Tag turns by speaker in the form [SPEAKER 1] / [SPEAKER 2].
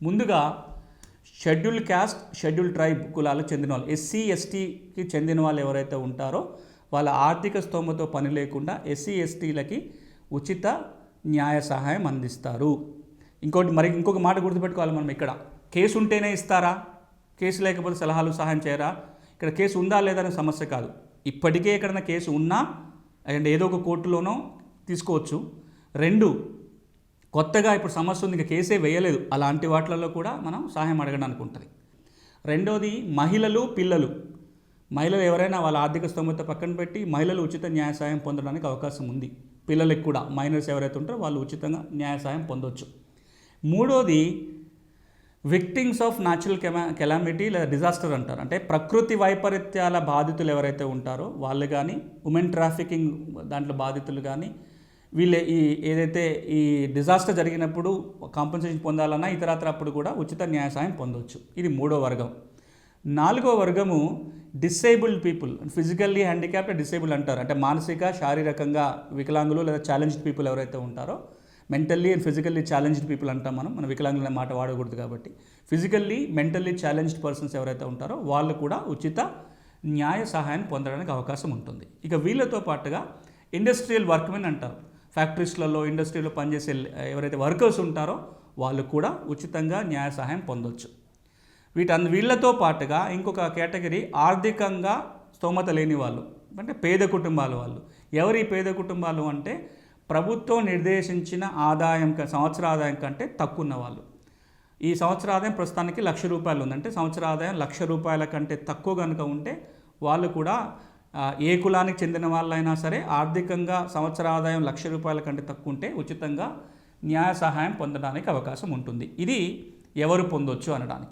[SPEAKER 1] ముందుగా schedule caste, schedule tribe కులాలకు చెందిన వాళ్ళు, ఎస్సీ ఎస్టీకి చెందిన వాళ్ళు ఎవరైతే ఉంటారో వాళ్ళ ఆర్థిక స్తోమతో పని లేకుండా ఎస్సీ ఎస్టీలకి ఉచిత న్యాయ సహాయం అందిస్తారు. ఇంకొక మాట గుర్తుపెట్టుకోవాలి మనం, ఇక్కడ కేసు ఉంటేనే ఇస్తారా, కేసు లేకపోతే సలహాలు సహాయం చేయరా? ఇక్కడ కేసు ఉందా లేదా అనే సమస్య కాదు. ఇప్పటికే ఎక్కడైనా కేసు ఉన్నా అండ్ ఏదో ఒక కోర్టులోనో తీసుకోవచ్చు. 2, కొత్తగా ఇప్పుడు సమస్య ఉంది, ఇంకా కేసే వేయలేదు, అలాంటి వాటిలలో కూడా మనం సహాయం అడగడానికి ఉంటుంది. 2వది మహిళలు, పిల్లలు. మహిళలు ఎవరైనా వాళ్ళ ఆర్థిక స్తోమత పక్కన పెట్టి మహిళలు ఉచిత న్యాయ సహాయం పొందడానికి అవకాశం ఉంది. పిల్లలకు కూడా, మైనర్స్ ఎవరైతే ఉంటారో వాళ్ళు ఉచితంగా న్యాయ సహాయం పొందవచ్చు. 3వది విక్టిమ్స్ ఆఫ్ న్యాచురల్ కెలామిటీ లేదా డిజాస్టర్ అంటారు. అంటే ప్రకృతి వైపరీత్యాల బాధితులు ఎవరైతే ఉంటారో వాళ్ళు కానీ, ఉమెన్ ట్రాఫికింగ్ దాంట్లో బాధితులు కానీ, వీళ్ళే ఏదైతే ఈ డిజాస్టర్ జరిగినప్పుడు కాంపెన్సేషన్ పొందాలన్నా ఇతరత్ర అప్పుడు కూడా ఉచిత న్యాయ సహాయం పొందవచ్చు. ఇది 3వ వర్గం. 4వ వర్గము disabled people, physically handicapped disable అంటారు. అంటే మానసిక శారీరకంగా వికలాంగులు లేదా ఛాలెంజ్డ్ పీపుల్ ఎవరైతే ఉంటారో, mentally and physically challenged people అంటాం మనం వికలాంగులు అనే మాట వాడకూడదు కాబట్టి, ఫిజికల్లీ మెంటల్లీ ఛాలెంజ్డ్ పర్సన్స్ ఎవరైతే ఉంటారో వాళ్ళు కూడా ఉచిత న్యాయ సహాయం పొందడానికి అవకాశం ఉంటుంది. ఇక వీళ్ళతో పాటుగా ఇండస్ట్రియల్ వర్క్మెన్ అంటారు. ఫ్యాక్టరీస్లలో, ఇండస్ట్రీలో పనిచేసే ఎవరైతే వర్కర్స్ ఉంటారో వాళ్ళు కూడా ఉచితంగా న్యాయ సహాయం పొందవచ్చు. వీళ్ళతో పాటుగా ఇంకొక కేటగిరీ ఆర్థికంగా స్తోమత లేని వాళ్ళు, అంటే పేద కుటుంబాల వాళ్ళు. ఎవరి పేద కుటుంబాలు అంటే ప్రభుత్వం నిర్దేశించిన సంవత్సర ఆదాయం కంటే తక్కువ ఉన్న వాళ్ళు. ఈ సంవత్సర ఆదాయం ప్రస్తుతానికి ₹1,00,000 ఉందంటే సంవత్సర ఆదాయం ₹1,00,000 కంటే తక్కువ కనుక ఉంటే వాళ్ళు కూడా ఏ కులానికి చెందిన వాళ్ళైనా సరే ఆర్థికంగా సంవత్సర ఆదాయం ₹1,00,000 కంటే తక్కువ ఉంటే ఉచితంగా న్యాయ సహాయం పొందడానికి అవకాశం ఉంటుంది. ఇది ఎవరు పొందొచ్చు అనడానికి.